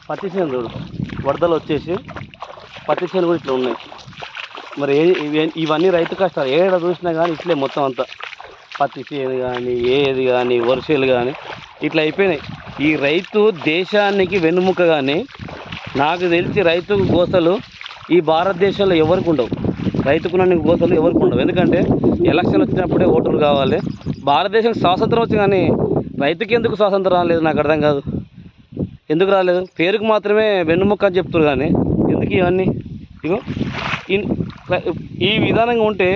పత్తి చేను చూడు, వరదలు వచ్చేసి పత్తి చేను కూడా ఇట్లా ఉన్నాయి. మరి ఇవన్నీ రైతు కష్టాలు. ఏడ చూసినా కానీ ఇట్లే మొత్తం అంతా పత్తి చేను కానీ ఏది కానీ వర్షాలు కానీ ఇట్లా అయిపోయినాయి. ఈ రైతు దేశానికి వెన్నుముక. కానీ నాకు తెలిసి రైతు గోసలు ఈ భారతదేశంలో ఎవరికి ఉండవు. రైతుకున్న గోసలు ఎవరికి ఉండవు. ఎందుకంటే ఎలక్షన్ వచ్చినప్పుడే ఓటర్లు కావాలి. భారతదేశం స్వాతంత్రం వచ్చి కానీ రైతుకి ఎందుకు స్వాతంత్రం రాలేదు నాకు అర్థం కాదు. ఎందుకు రాలేదు? పేరుకు మాత్రమే వెన్నుముక్క అని చెప్తున్నారు కానీ ఎందుకు ఇవన్నీ? ఇగో ఈ విధానంగా ఉంటే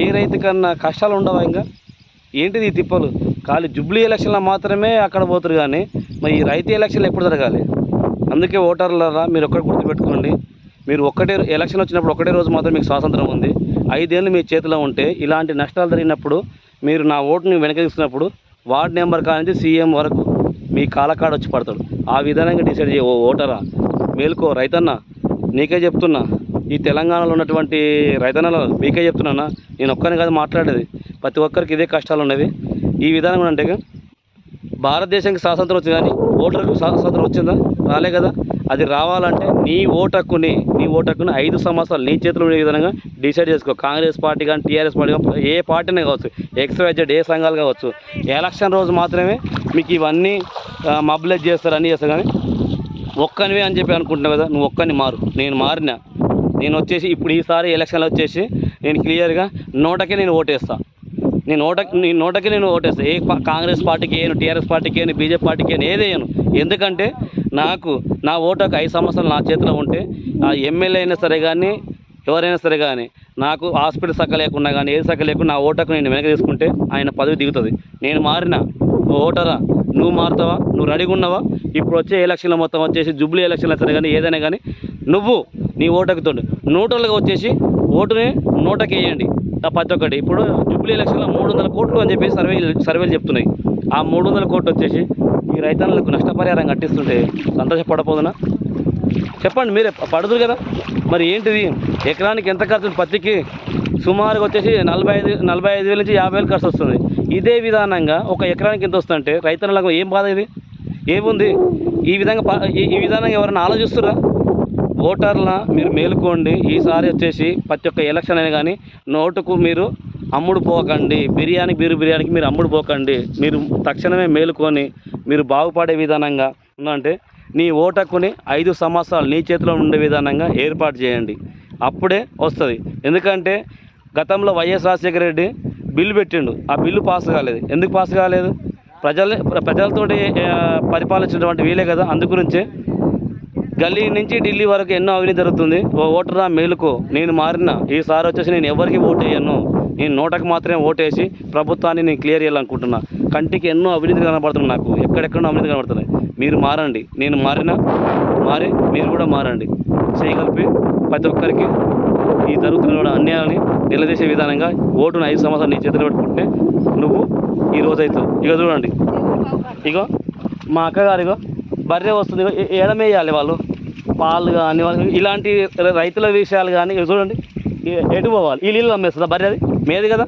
ఏ రైతు కన్నా కష్టాలు ఉండవా? ఇంకా ఏంటిది ఈ తిప్పలు? ఖాళీ జూబ్లీ ఎలక్షన్లో మాత్రమే అక్కడ పోతారు కానీ మరి ఈ రైతు ఎలక్షన్లు ఎప్పుడు జరగాలి? అందుకే ఓటర్లరా మీరు ఒక్కటి గుర్తుపెట్టుకోండి. మీరు ఎలక్షన్ వచ్చినప్పుడు ఒకటే రోజు మాత్రం మీకు స్వాతంత్రం ఉంది. 5 ఏళ్ళు మీ చేతిలో ఉంటే ఇలాంటి నష్టాలు జరిగినప్పుడు మీరు నా ఓటుని వెనకేస్తున్నప్పుడు వార్డు నెంబర్ కానించి సీఎం వరకు మీ కాలకాడ వచ్చి పడతాడు. ఆ విధానంగా డిసైడ్ చేయ. ఓ ఓటరా మేలుకో రైతన్న, నీకే చెప్తున్నా. ఈ తెలంగాణలో ఉన్నటువంటి రైతన్నలు మీకే చెప్తున్నానా, నేను ఒక్కరిని కాదు మాట్లాడేది. ప్రతి ఒక్కరికి ఇదే కష్టాలు ఉన్నవి. ఈ విధానం అంటే భారతదేశానికి స్వాతంత్రం వచ్చింది కానీ ఓటర్కు స్వాతంత్రం వచ్చిందా? రాలే కదా. అది రావాలంటే నీ ఓటక్కుని 5 సంవత్సరాలు నీ చేతిలో ఉండే విధంగా డిసైడ్ చేసుకో. కాంగ్రెస్ పార్టీ కానీ టీఆర్ఎస్ పార్టీ కానీ ఏ పార్టీనే కావచ్చు, XYZ ఏ సంఘాలు కావచ్చు. ఎలక్షన్ రోజు మాత్రమే మీకు ఇవన్నీ మొబిలైజ్ చేస్తారు, అన్నీ చేస్తారు. కానీ ఒక్కనివే అని చెప్పి అనుకుంటున్నావు కదా, నువ్వు ఒక్కని మారు. నేను మారినా. నేను వచ్చేసి ఇప్పుడు ఈసారి ఎలక్షన్లో వచ్చేసి నేను క్లియర్గా నోటకే నేను ఓటేస్తాను. నేను నోటకి ఓటేస్తాను. ఏ కాంగ్రెస్ పార్టీకి వేయను, టీఆర్ఎస్ పార్టీకి వేయను, బీజేపీ పార్టీకి వేయను, ఏదేయను. ఎందుకంటే నాకు నా ఓటుకు 5 సంవత్సరాలు నా చేతిలో ఉంటే ఆ ఎమ్మెల్యే అయినా సరే కానీ ఎవరైనా సరే కానీ నాకు హాస్పిటల్ సక్క లేకున్నా కానీ ఏది సక్క లేకుండా నా ఓటుకు నేను వెనక తీసుకుంటే ఆయన పదవి దిగుతుంది. నేను మారినా. ఓటరా నువ్వు మారుతావా? నువ్వు రెడీగా ఉన్నావా? ఇప్పుడు వచ్చే ఎలక్షన్లో మొత్తం వచ్చేసి జూబ్లీ ఎలక్షన్లు సరే కానీ ఏదైనా కానీ నువ్వు నీ ఓటకుతోండి న్యూట్రల్గా వచ్చేసి ఓటుని నోటకి వేయండి. ప్రతి ఒక్కటి ఇప్పుడు జూబ్లీ ఎలక్షన్లో 300 కోట్లు అని చెప్పి సర్వేలు చెప్తున్నాయి. ఆ 300 కోట్లు వచ్చేసి ఈ రైతన్నలకు నష్టపరిహారం కట్టిస్తుంటే సంతోషపడపోదునా? చెప్పండి, మీరే పడదురు కదా. మరి ఏంటిది? ఎకరానికి ఎంత ఖర్చు? పత్తికి సుమారుగా వచ్చేసి 45,000 నుంచి 50,000 ఖర్చు వస్తుంది. ఇదే విధానంగా ఒక ఎకరానికి ఎంత వస్తుందంటే రైతన్నలకు ఏం బాధ? ఇది ఏముంది? ఈ విధానంగా ఎవరైనా ఆలోచిస్తురా? ఓటర్ల మీరు మేలుకోండి. ఈసారి వచ్చేసి ప్రతి ఒక్క ఎలక్షన్ అయినా కానీ నోటుకు మీరు అమ్ముడు పోకండి. బిర్యానీకి మీరు అమ్ముడు పోకండి. మీరు తక్షణమే మేలుకొని మీరు బాగుపడే విధానంగా ఉందంటే నీ ఓటకుని 5 సంవత్సరాలు నీ చేతిలో ఉండే విధానంగా ఏర్పాటు చేయండి. అప్పుడే వస్తుంది. ఎందుకంటే గతంలో వైఎస్ రాజశేఖర రెడ్డి బిల్లు పెట్టిండు. ఆ బిల్లు పాస్ కాలేదు. ఎందుకు పాస్ కాలేదు? ప్రజలతోటి పరిపాలించినటువంటి వీలే కదా. అందుగురించే గల్లీ నుంచి ఢిల్లీ వరకు ఎన్నో అవినీతి జరుగుతుంది. ఓ ఓటరా మేలుకో. నేను మారిన. ఈసారి వచ్చేసి నేను ఎవరికి ఓటు వేయను. నేను నోటకు మాత్రమే ఓటేసి ప్రభుత్వాన్ని నేను క్లియర్ చేయాలనుకుంటున్నా. కంటికి ఎన్నో అవినీతి కనబడుతున్నాయి. నాకు ఎక్కడెక్కడో అవినీతి కనబడుతున్నాయి. మీరు మారండి. నేను మారి మీరు కూడా మారండి. చేయగలిపి ప్రతి ఒక్కరికి ఈ జరుగుతున్న అన్యాయాన్ని నిలదీసే విధానంగా ఓటును 5 సంవత్సరాలు నీ చేతులు పెట్టుకుంటే నువ్వు ఈ రోజైతావు. ఇక చూడండి, ఇగో మా అక్కగారు ఇగో బర్రె వస్తుంది. ఎడమేయాలి వాళ్ళు పాలు కానీ ఇలాంటి రైతుల విషయాలు కానీ చూడండి. ఎటు పోవాలి? ఈ నీళ్ళు అమ్మేస్తుందా బర్రె? అది మేది కదా.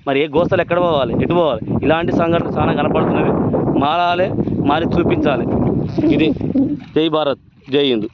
మరి ఏ గోస్తలు ఎక్కడ పోవాలి? ఎటు పోవాలి? ఇలాంటి సంఘటనలు చాలా కనపడుతున్నవి. మారాలి, మారి చూపించాలి. ఇది జై భారత్, జై హిందూ.